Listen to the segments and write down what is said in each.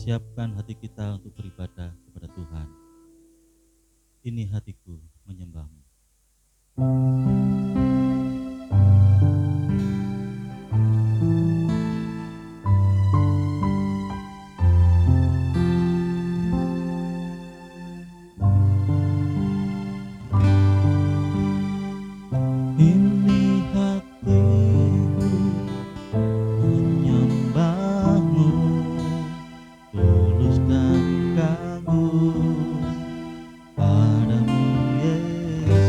mempersiapkan hati kita untuk beribadah kepada Tuhan. Ini hatiku menyembahmu. Ini hatiku menyembahmu, tulus dan kagum padamu Yesus.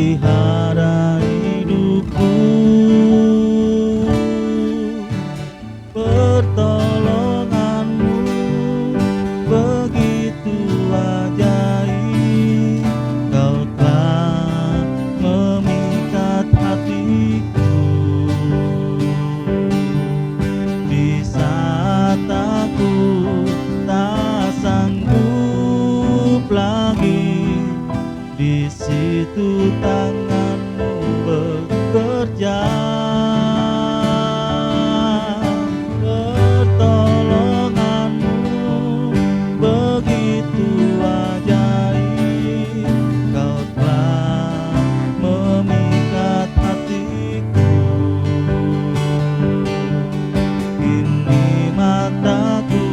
pelihara hidupku. Pertolonganmu begitu ajaib, Kau telah memikat hatiku. Di saat aku tak sanggup lagi, di situ tanganmu bekerja. Pertolonganmu begitu ajaib, Kau telah memikat hatiku. Kini mataku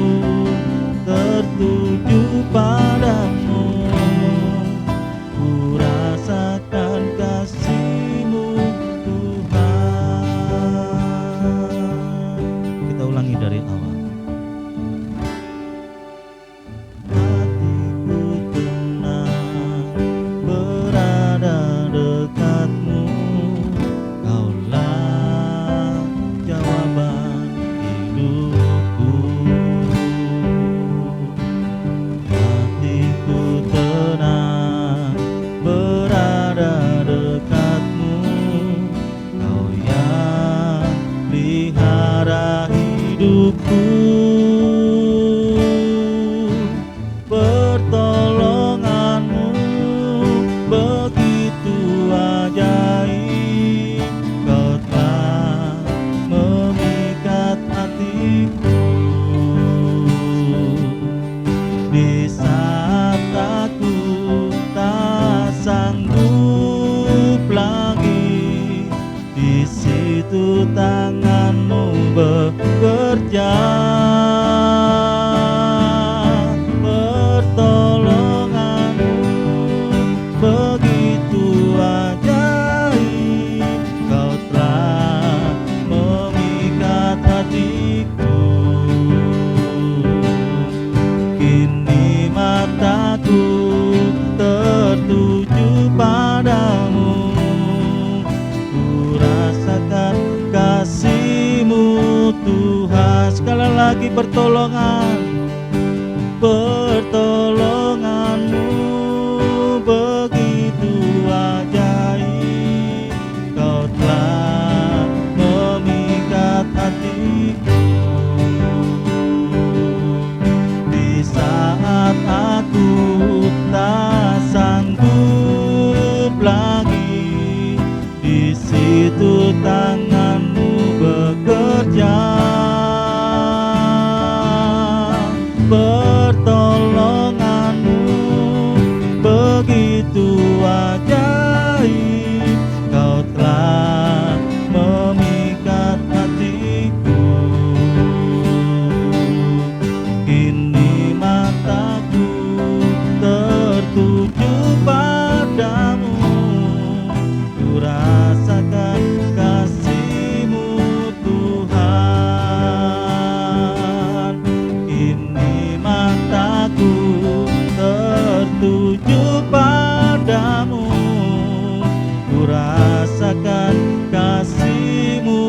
tertuju padamu, ku rasakan kasih-Mu Tuhan. Kita ulangi dari awal. Hatiku tenang berada dekat-Mu, Kaulah jawaban hidupku. Hatiku tenang berada dekat-Mu, Kau yang pelihara hidupku. Pertolonganmu begitu ajaib, Kau telah memikat hatiku. Di saat aku tak sanggup lagi, di situ tangan-Mu bekerja. Pertolonganmu begitu ajaib, Kau telah memikat hatiku. Kini mataku tertuju padamu, ku rasakan kasih-Mu Tuhan. Sekali lagi pertolonganmu begitu ajaib, Kau telah memikat hatiku. Di saat aku tak sanggup lagi, di situ tangan-Mu bekerja. Pertolonganmu begitu ajaib, Kau telah memikat hatiku. Kini mataku tertuju padamu, ku rasakan kasih-Mu Tuhan. Kini mataku tertuju padamu, ku rasakan kasih-Mu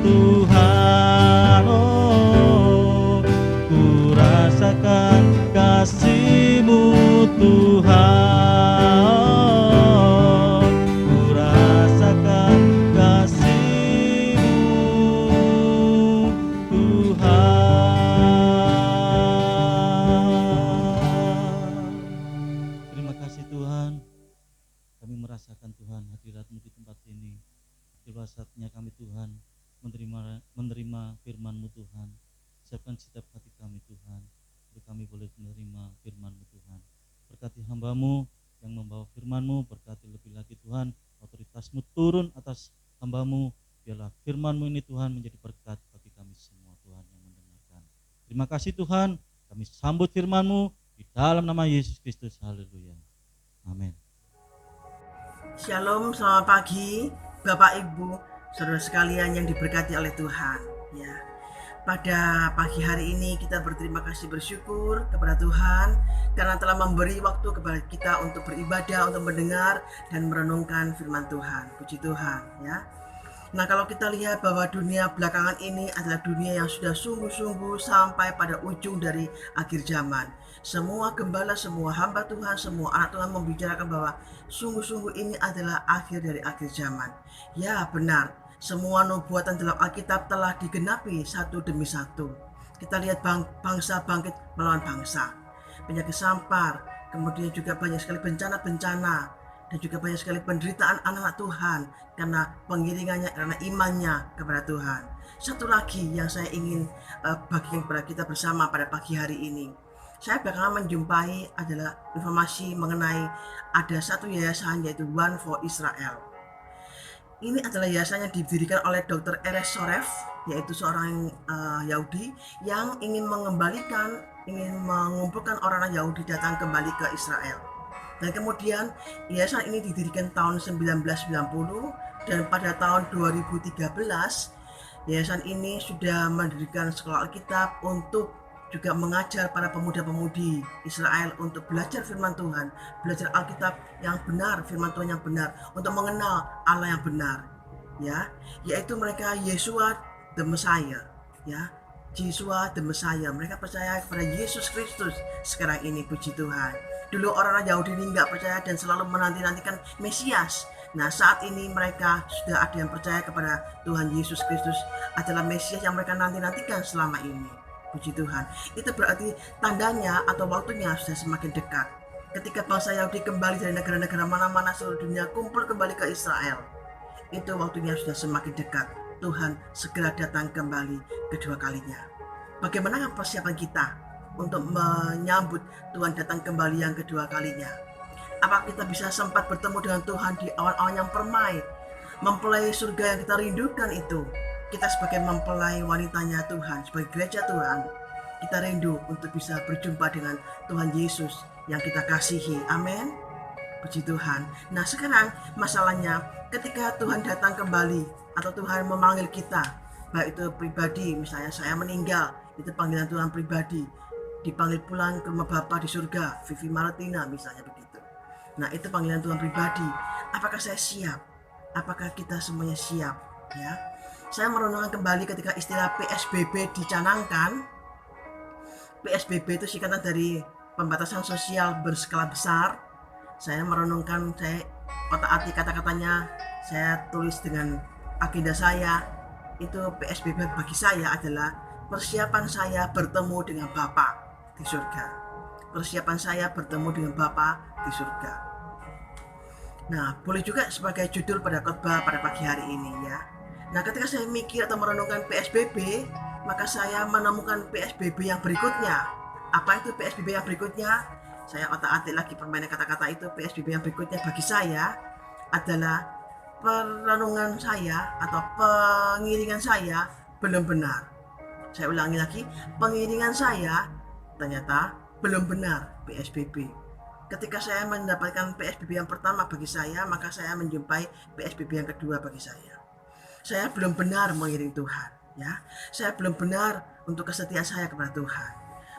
Tuhan. Oh, ku rasakan kasih-Mu Tuhan. Ku rasakan kasih-Mu Tuhan. Terima kasih Tuhan, kami merasakan Tuhan hadirat-Mu di tempat ini. Tiba saatnya kami Tuhan menerima firman-Mu Tuhan. Siapkan setiap hati kami Tuhan, untuk kami boleh menerima firman-Mu Tuhan. Berkati hamba-Mu yang membawa firman-Mu, berkati lebih lagi Tuhan, otoritas-Mu turun atas hamba-Mu. Biarlah firman-Mu ini Tuhan menjadi berkat bagi kami semua Tuhan yang mendengarkan. Terima kasih Tuhan, kami sambut firman-Mu di dalam nama Yesus Kristus. Haleluya. Amin. Shalom, selamat pagi Bapak Ibu, saudara sekalian yang diberkati oleh Tuhan. Ya, Pada pagi hari ini kita berterima kasih, bersyukur kepada Tuhan karena telah memberi waktu kepada kita untuk beribadah, untuk mendengar dan merenungkan firman Tuhan. Puji Tuhan ya. Nah, kalau kita lihat bahwa dunia belakangan ini adalah dunia yang sudah sungguh-sungguh sampai pada ujung dari akhir zaman. Semua gembala, semua hamba Tuhan, semua anak Tuhan membicarakan bahwa sungguh-sungguh ini adalah akhir dari akhir zaman. Ya, benar. Semua nubuatan dalam Alkitab telah digenapi satu demi satu. Kita lihat bangsa bangkit melawan bangsa. Penyakit sampar, kemudian juga banyak sekali bencana-bencana, dan juga banyak sekali penderitaan anak-anak Tuhan karena pengiringannya, karena imannya kepada Tuhan. Satu lagi yang saya ingin bagikan kepada kita bersama pada pagi hari ini. Saya belakangan menjumpai adalah informasi mengenai ada satu yayasan, yaitu One for Israel. Ini adalah yayasan yang didirikan oleh Dr. Erez Sorev, yaitu seorang Yahudi yang ingin mengumpulkan orang-orang Yahudi datang kembali ke Israel. Dan kemudian yayasan ini didirikan tahun 1990, dan pada tahun 2013 yayasan ini sudah mendirikan sekolah Alkitab untuk juga mengajar para pemuda-pemudi Israel untuk belajar firman Tuhan, belajar Alkitab yang benar, firman Tuhan yang benar, untuk mengenal Allah yang benar, ya, yaitu mereka Yeshua the Messiah, ya, Yeshua the Messiah. Mereka percaya kepada Yesus Kristus sekarang ini, puji Tuhan. Dulu orang-orang Yahudi ini nggak percaya dan selalu menanti-nantikan Mesias. Nah, saat ini mereka sudah ada yang percaya kepada Tuhan Yesus Kristus adalah Mesias yang mereka nanti-nantikan selama ini. Puji Tuhan. Itu berarti tandanya atau waktunya sudah semakin dekat. Ketika bangsa Yahudi kembali dari negara-negara mana-mana seluruh dunia kumpul kembali ke Israel, itu waktunya sudah semakin dekat. Tuhan segera datang kembali kedua kalinya. Bagaimana persiapan kita untuk menyambut Tuhan datang kembali yang kedua kalinya? Apakah kita bisa sempat bertemu dengan Tuhan di awan-awan yang permai, mempelai surga yang kita rindukan itu? Kita sebagai mempelai wanitanya Tuhan, sebagai gereja Tuhan, kita rindu untuk bisa berjumpa dengan Tuhan Yesus yang kita kasihi. Amin. Puji Tuhan. Nah, sekarang masalahnya ketika Tuhan datang kembali atau Tuhan memanggil kita, baik itu pribadi, misalnya saya meninggal, itu panggilan Tuhan pribadi, dipanggil pulang ke rumah Bapa di surga, Vivi Martina misalnya begitu. Nah, itu panggilan Tuhan pribadi. Apakah saya siap? Apakah kita semuanya siap? Ya. Saya merenungkan kembali ketika istilah PSBB dicanangkan. PSBB itu singkatan dari pembatasan sosial berskala besar. Saya merenungkan, saya otak-atik kata-katanya, saya tulis dengan agenda saya. Itu PSBB bagi saya adalah persiapan saya bertemu dengan Bapa di surga. Persiapan saya bertemu dengan Bapa di surga. Nah, boleh juga sebagai judul pada khotbah pada pagi hari ini ya. Nah, ketika saya mikir atau merenungkan PSBB, maka saya menemukan PSBB yang berikutnya. Apa itu PSBB yang berikutnya? Saya otak-atik lagi permainan kata-kata itu. PSBB yang berikutnya bagi saya adalah perenungan saya atau pengiringan saya belum benar. Saya ulangi lagi, pengiringan saya ternyata belum benar PSBB. Ketika saya mendapatkan PSBB yang pertama bagi saya, maka saya menjumpai PSBB yang kedua bagi saya. Saya belum benar mengiring Tuhan, ya. Saya belum benar untuk kesetiaan saya kepada Tuhan.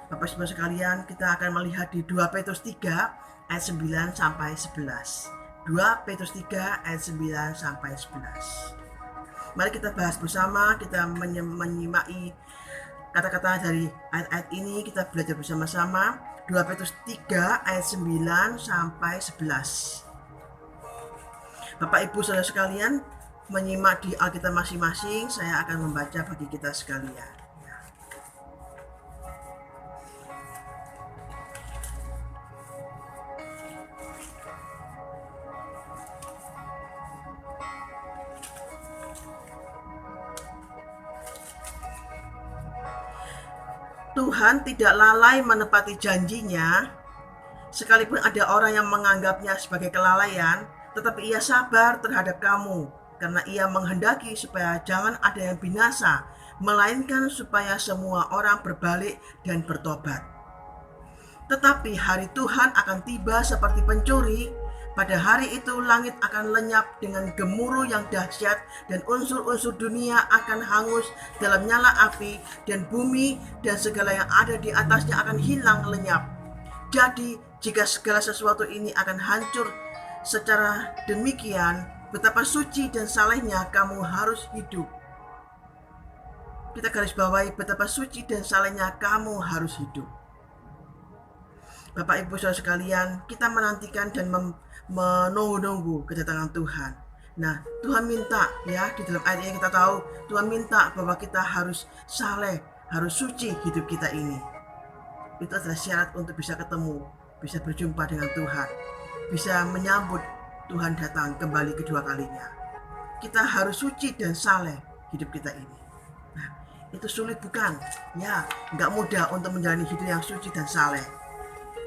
Bapak Ibu sekalian, kita akan melihat di 2 Petrus 3 ayat 9 sampai 11. 2 Petrus 3 ayat 9 sampai 11. Mari kita bahas bersama, kita menyimai kata-kata dari ayat-ayat ini, kita belajar bersama-sama. 2 Petrus 3 ayat 9 sampai 11. Bapak Ibu saudara sekalian, menyimak di Alkitab masing-masing, saya akan membaca bagi kita sekalian. Tuhan tidak lalai menepati janjinya, sekalipun ada orang yang menganggapnya sebagai kelalaian, tetapi ia sabar terhadap kamu, karena ia menghendaki supaya jangan ada yang binasa, melainkan supaya semua orang berbalik dan bertobat. Tetapi hari Tuhan akan tiba seperti pencuri, Pada hari itu langit akan lenyap dengan gemuruh yang dahsyat dan unsur-unsur dunia akan hangus dalam nyala api dan bumi dan segala yang ada di atasnya akan hilang lenyap. Jadi jika segala sesuatu ini akan hancur secara demikian, betapa suci dan salehnya kamu harus hidup. Kita garis bawahi betapa suci dan salehnya kamu harus hidup. Bapak Ibu Saudara sekalian, kita menantikan dan menunggu-nunggu kedatangan Tuhan. Nah, Tuhan minta ya, di dalam ayat ini kita tahu Tuhan minta bahwa kita harus saleh, harus suci hidup kita ini. Itu adalah syarat untuk bisa ketemu, bisa berjumpa dengan Tuhan, bisa menyambut Tuhan datang kembali kedua kalinya. Kita harus suci dan saleh hidup kita ini. Nah, itu sulit bukan? Ya, nggak mudah untuk menjalani hidup yang suci dan saleh.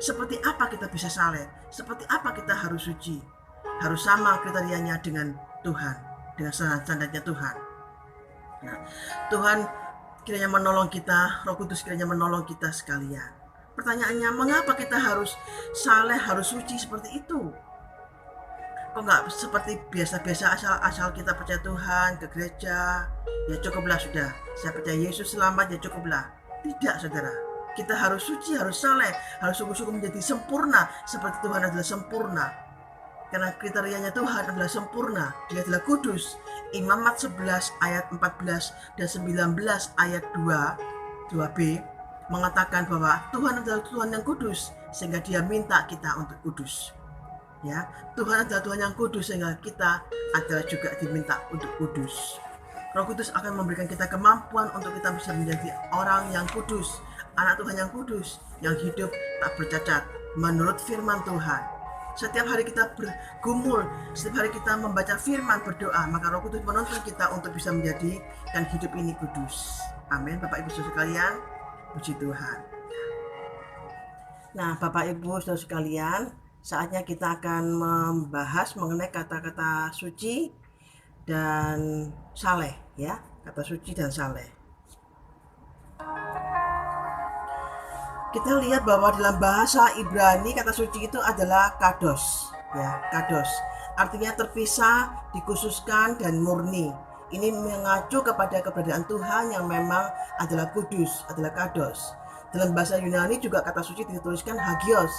Seperti apa kita bisa saleh? Seperti apa kita harus suci? Harus sama kriterianya dengan Tuhan, dengan standarnya Tuhan. Nah, Tuhan kiranya menolong kita, Roh Kudus kiranya menolong kita sekalian. Pertanyaannya, mengapa kita harus saleh, harus suci seperti itu? Kok nggak seperti biasa-biasa asal kita percaya Tuhan, ke gereja, ya cukuplah sudah. Saya percaya Yesus selamat, ya cukuplah. Tidak, saudara. Kita harus suci, harus saleh, harus sungguh-sungguh menjadi sempurna seperti Tuhan adalah sempurna. Karena kriterianya Tuhan adalah sempurna, Dia adalah kudus. Imamat 11 ayat 14 dan 19 ayat 2b mengatakan bahwa Tuhan adalah Tuhan yang kudus, sehingga Dia minta kita untuk kudus. Ya, Tuhan adalah Tuhan yang kudus, sehingga kita adalah juga diminta untuk kudus. Roh Kudus akan memberikan kita kemampuan untuk kita bisa menjadi orang yang kudus, anak Tuhan yang kudus, yang hidup tak bercacat menurut firman Tuhan. Setiap hari kita bergumul, setiap hari kita membaca firman, berdoa, maka Roh Kudus menuntun kita untuk bisa menjadikan hidup ini kudus. Amin. Bapak Ibu Saudara sekalian, puji Tuhan. Nah, Bapak Ibu Saudara sekalian, saatnya kita akan membahas mengenai kata-kata suci dan saleh, ya, kata suci dan saleh. Kita lihat bahwa dalam bahasa Ibrani kata suci itu adalah kados, ya, kados. Artinya terpisah, dikhususkan dan murni. Ini mengacu kepada keberadaan Tuhan yang memang adalah kudus, adalah kados. Dalam bahasa Yunani juga kata suci dituliskan hagios.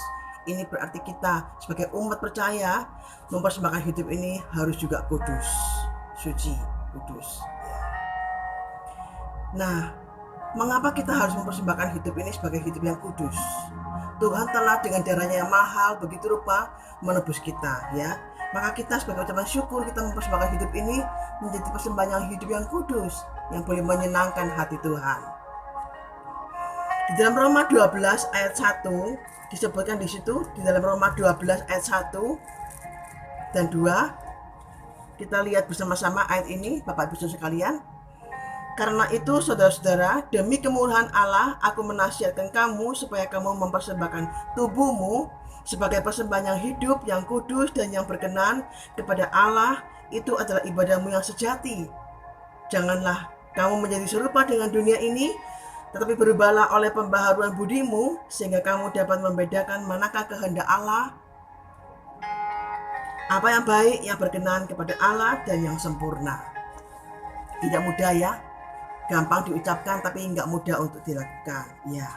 Ini berarti kita sebagai umat percaya mempersembahkan hidup ini harus juga kudus, suci, kudus. Nah, mengapa kita harus mempersembahkan hidup ini sebagai hidup yang kudus? Tuhan telah dengan darahnya yang mahal begitu rupa menebus kita, ya. Maka kita sebagai ucapan syukur kita mempersembahkan hidup ini menjadi persembahan yang hidup yang kudus, yang boleh menyenangkan hati Tuhan. Di dalam Roma 12 ayat 1 disebutkan di situ, di dalam Roma 12 ayat 1 dan 2, kita lihat bersama-sama ayat ini, Bapak Ibu Saudara sekalian. Karena itu saudara-saudara, demi kemurahan Allah, aku menasihatkan kamu supaya kamu mempersembahkan tubuhmu sebagai persembahan yang hidup, yang kudus, dan yang berkenan kepada Allah. Itu adalah ibadahmu yang sejati. Janganlah kamu menjadi serupa dengan dunia ini, tetapi berubahlah oleh pembaharuan budimu, sehingga kamu dapat membedakan manakah kehendak Allah, apa yang baik, yang berkenan kepada Allah, dan yang sempurna. Tidak mudah ya, gampang diucapkan tapi nggak mudah untuk dilakukan, ya.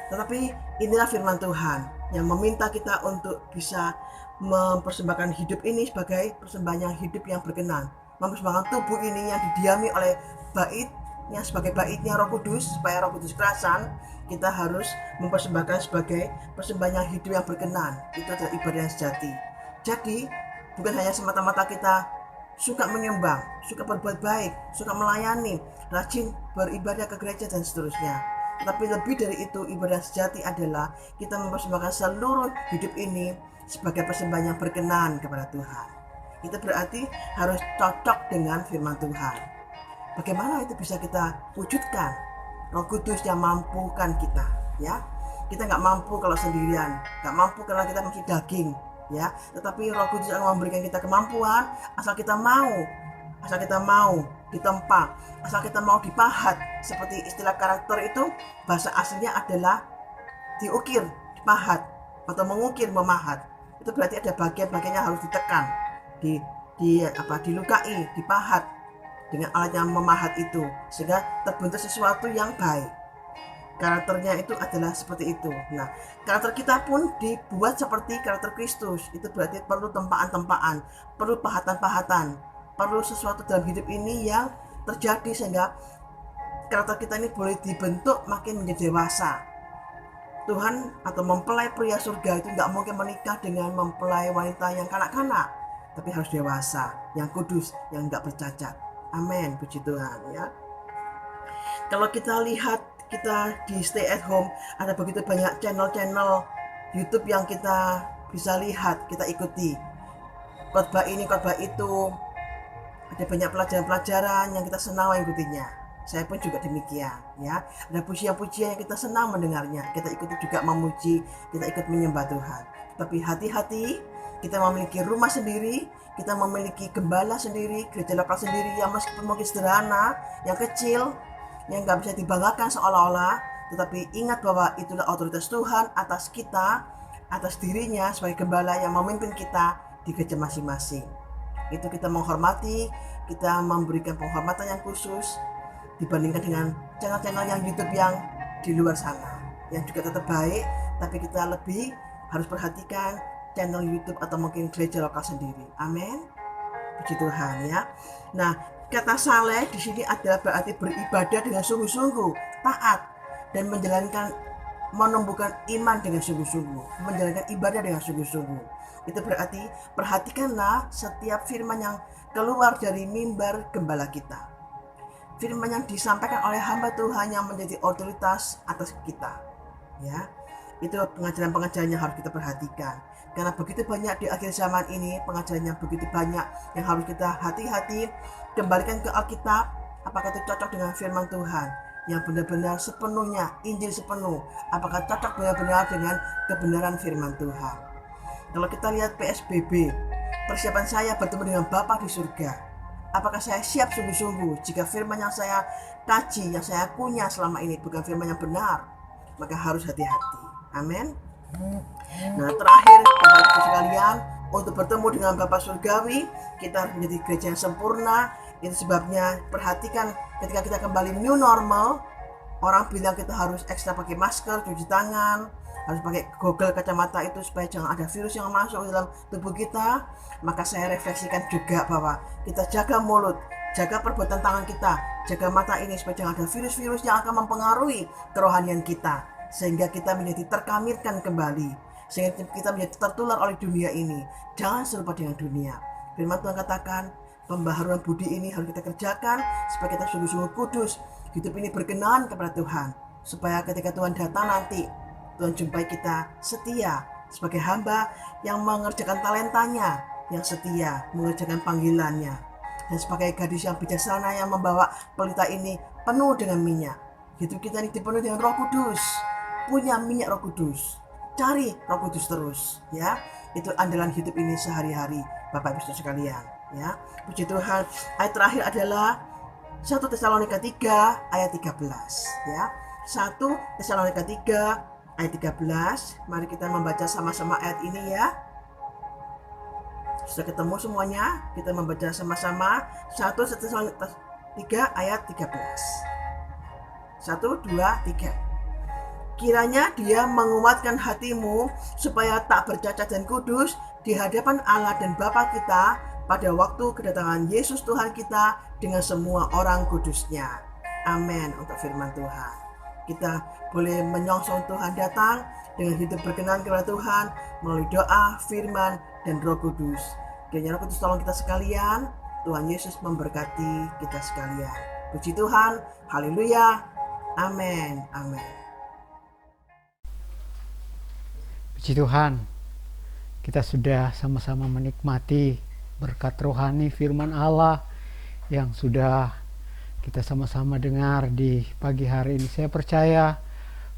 Tetapi inilah firman Tuhan yang meminta kita untuk bisa mempersembahkan hidup ini sebagai persembahan yang hidup yang berkenan, mempersembahkan tubuh ini yang didiami oleh baitnya sebagai baitnya Roh Kudus, supaya Roh Kudus kerasan, kita harus mempersembahkan sebagai persembahan yang hidup yang berkenan. Itu adalah ibadah yang sejati. Jadi bukan hanya semata-mata kita suka menyembah, suka berbuat baik, suka melayani, rajin beribadah ke gereja dan seterusnya. Tetapi lebih dari itu, ibadah sejati adalah kita mempersembahkan seluruh hidup ini sebagai persembahan yang berkenan kepada Tuhan. Itu berarti harus cocok dengan firman Tuhan. Bagaimana itu bisa kita wujudkan? Roh Kudus yang mampukan kita, ya. Kita nggak mampu kalau sendirian, nggak mampu karena kita masih daging, ya. Tetapi Roh Kudus akan memberikan kita kemampuan asal kita mau ditempa, asal kita mau dipahat. Seperti istilah karakter itu, bahasa aslinya adalah diukir, dipahat, atau mengukir, memahat. itu berarti ada bagian-bagian yang harus ditekan, dilukai, dipahat dengan alat yang memahat itu, sehingga terbentuk sesuatu yang baik. Karakternya itu adalah seperti itu. Nah, karakter kita pun dibuat seperti karakter Kristus. Itu berarti perlu tempaan-tempaan, perlu pahatan-pahatan, perlu sesuatu dalam hidup ini yang terjadi sehingga karakter kita ini boleh dibentuk makin menjadi dewasa. Tuhan atau mempelai pria surga itu nggak mungkin menikah dengan mempelai wanita yang kanak-kanak, tapi harus dewasa, yang kudus, yang nggak bercacat. Amin, puji Tuhan ya. Kalau kita lihat, kita di stay at home, ada begitu banyak channel-channel YouTube yang kita bisa lihat, kita ikuti. Khotbah ini, khotbah itu, ada banyak pelajaran-pelajaran yang kita senang mengikutinya. Saya pun juga demikian ya. Ada pujian-pujian yang kita senang mendengarnya. Kita ikut juga memuji, kita ikut menyembah Tuhan. Tapi hati-hati, kita memiliki rumah sendiri, kita memiliki gembala sendiri, gereja lokal sendiri yang meskipun mungkin sederhana, yang kecil, yang nggak bisa dibanggakan seolah-olah, tetapi ingat bahwa itulah otoritas Tuhan atas kita, atas dirinya sebagai gembala yang memimpin kita di gereja masing-masing. Itu kita menghormati, kita memberikan penghormatan yang khusus dibandingkan dengan channel-channel yang YouTube yang di luar sana, yang juga tetap baik, tapi kita lebih harus perhatikan channel YouTube atau mungkin gereja lokal sendiri. Amin. Puji Tuhan ya. Nah, kata saleh di sini adalah berarti beribadah dengan sungguh-sungguh, taat, dan menumbuhkan iman dengan sungguh-sungguh, menjalankan ibadah dengan sungguh-sungguh. Itu berarti perhatikanlah setiap firman yang keluar dari mimbar gembala kita. Firman yang disampaikan oleh hamba Tuhan yang menjadi otoritas atas kita. Ya, itu pengajaran-pengajaran yang harus kita perhatikan. Karena begitu banyak di akhir zaman ini, pengajaran yang begitu banyak yang harus kita hati-hati, kembalikan ke Alkitab, apakah itu cocok dengan firman Tuhan yang benar-benar sepenuhnya, Injil sepenuh, apakah cocok benar-benar dengan kebenaran firman Tuhan. Kalau kita lihat PSBB, persiapan saya bertemu dengan Bapa di surga, apakah saya siap sungguh-sungguh jika firman yang saya kaji, yang saya punya selama ini bukan firman yang benar, maka harus hati-hati. Amin. Nah, terakhir Bapak-Ibu sekalian, untuk bertemu dengan Bapa Surgawi, kita harus menjadi gereja yang sempurna. Itu sebabnya perhatikan ketika kita kembali new normal, orang bilang kita harus ekstra pakai masker, cuci tangan, harus pakai goggle kacamata itu supaya jangan ada virus yang masuk ke dalam tubuh kita. Maka saya refleksikan juga bahwa kita jaga mulut, jaga perbuatan tangan kita, jaga mata ini supaya jangan ada virus-virus yang akan mempengaruhi kerohanian kita, sehingga kita menjadi terkamirkan kembali, sehingga kita menjadi tertular oleh dunia ini. Jangan serupa dengan dunia. Firman Tuhan katakan, pembaharuan budi ini harus kita kerjakan supaya kita sungguh-sungguh kudus. Hidup ini berkenan kepada Tuhan, supaya ketika Tuhan datang nanti, Tuhan jumpai kita setia sebagai hamba yang mengerjakan talentanya, yang setia mengerjakan panggilannya, dan sebagai gadis yang bijaksana yang membawa pelita ini penuh dengan minyak. Hidup kita ini dipenuhi dengan Roh Kudus, punya minyak Roh Kudus. Cari Roh Kudus terus ya. Itu andalan hidup ini sehari-hari Bapak Ibu sekalian ya. Puji Tuhan. Ayat terakhir adalah 1 Tesalonika 3 ayat 13 ya. 1 Tesalonika 3 ayat 13. Mari kita membaca sama-sama ayat ini ya. Sudah ketemu semuanya? Kita membaca sama-sama 1 Tesalonika 3 ayat 13. 1, 2, 3. Kiranya Dia menguatkan hatimu supaya tak bercacat dan kudus di hadapan Allah dan Bapa kita pada waktu kedatangan Yesus Tuhan kita dengan semua orang kudusnya. Amin. Untuk firman Tuhan, kita boleh menyongsong Tuhan datang dengan hidup berkenan kepada Tuhan melalui doa, firman, dan Roh Kudus. Kiranya Roh Kudus tolong kita sekalian. Tuhan Yesus memberkati kita sekalian. Puji Tuhan. Haleluya. Amin. Amin. Puji Tuhan, kita sudah sama-sama menikmati berkat rohani firman Allah yang sudah kita sama-sama dengar di pagi hari ini. Saya percaya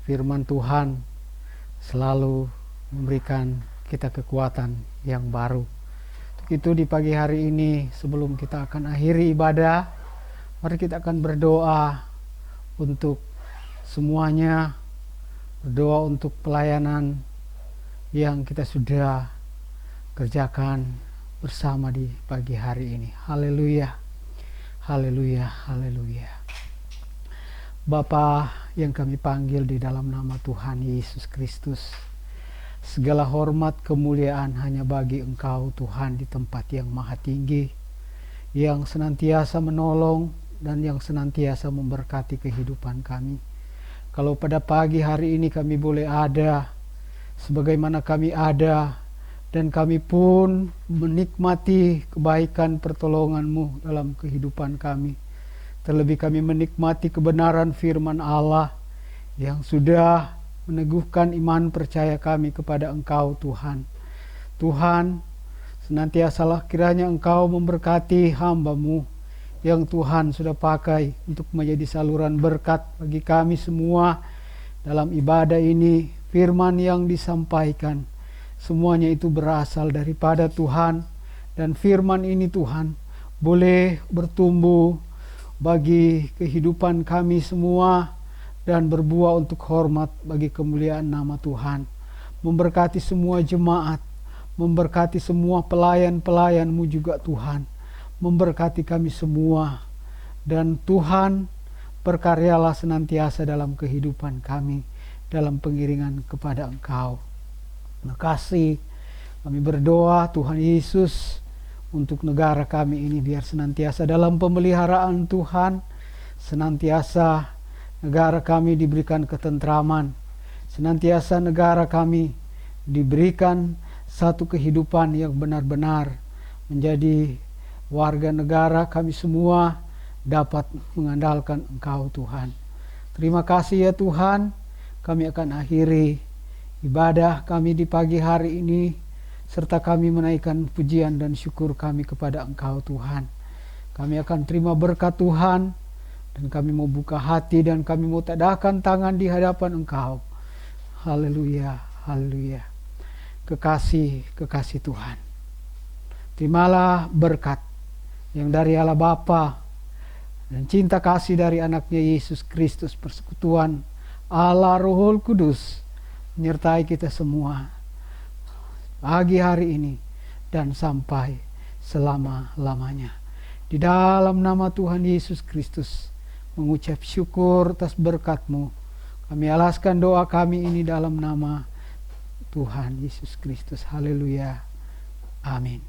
firman Tuhan selalu memberikan kita kekuatan yang baru. Untuk itu di pagi hari ini, sebelum kita akan akhiri ibadah, mari kita akan berdoa untuk semuanya, berdoa untuk pelayanan yang kita sudah kerjakan bersama di pagi hari ini. Haleluya, haleluya, haleluya. Bapa yang kami panggil di dalam nama Tuhan Yesus Kristus, segala hormat kemuliaan hanya bagi Engkau Tuhan di tempat yang maha tinggi, yang senantiasa menolong dan yang senantiasa memberkati kehidupan kami. Kalau pada pagi hari ini kami boleh ada sebagaimana kami ada, dan kami pun menikmati kebaikan pertolongan-Mu dalam kehidupan kami. Terlebih kami menikmati kebenaran firman Allah yang sudah meneguhkan iman percaya kami kepada Engkau Tuhan. Tuhan, senantiasalah kiranya Engkau memberkati hamba-Mu yang Tuhan sudah pakai untuk menjadi saluran berkat bagi kami semua dalam ibadah ini. Firman yang disampaikan semuanya itu berasal daripada Tuhan, dan firman ini Tuhan boleh bertumbuh bagi kehidupan kami semua dan berbuah untuk hormat bagi kemuliaan nama Tuhan. Memberkati semua jemaat, memberkati semua pelayan-pelayan-Mu juga Tuhan, memberkati kami semua, dan Tuhan berkaryalah senantiasa dalam kehidupan kami, dalam pengiringan kepada Engkau. Terima kasih. Kami berdoa Tuhan Yesus untuk negara kami ini, biar senantiasa dalam pemeliharaan Tuhan, senantiasa negara kami diberikan ketentraman, senantiasa negara kami diberikan satu kehidupan yang benar-benar menjadi warga negara kami semua dapat mengandalkan Engkau Tuhan. Terima kasih ya Tuhan. Kami akan akhiri ibadah kami di pagi hari ini, serta kami menaikkan pujian dan syukur kami kepada Engkau Tuhan. Kami akan terima berkat Tuhan, dan kami mau buka hati dan kami mau tadahkan tangan di hadapan Engkau. Haleluya, haleluya. Kekasih Tuhan, terimalah berkat yang dari Allah Bapa dan cinta kasih dari anaknya Yesus Kristus, persekutuan Allah Roh Kudus menyertai kita semua pagi hari ini dan sampai selama-lamanya. Di dalam nama Tuhan Yesus Kristus mengucap syukur atas berkat-Mu. Kami alaskan doa kami ini dalam nama Tuhan Yesus Kristus. Haleluya. Amin.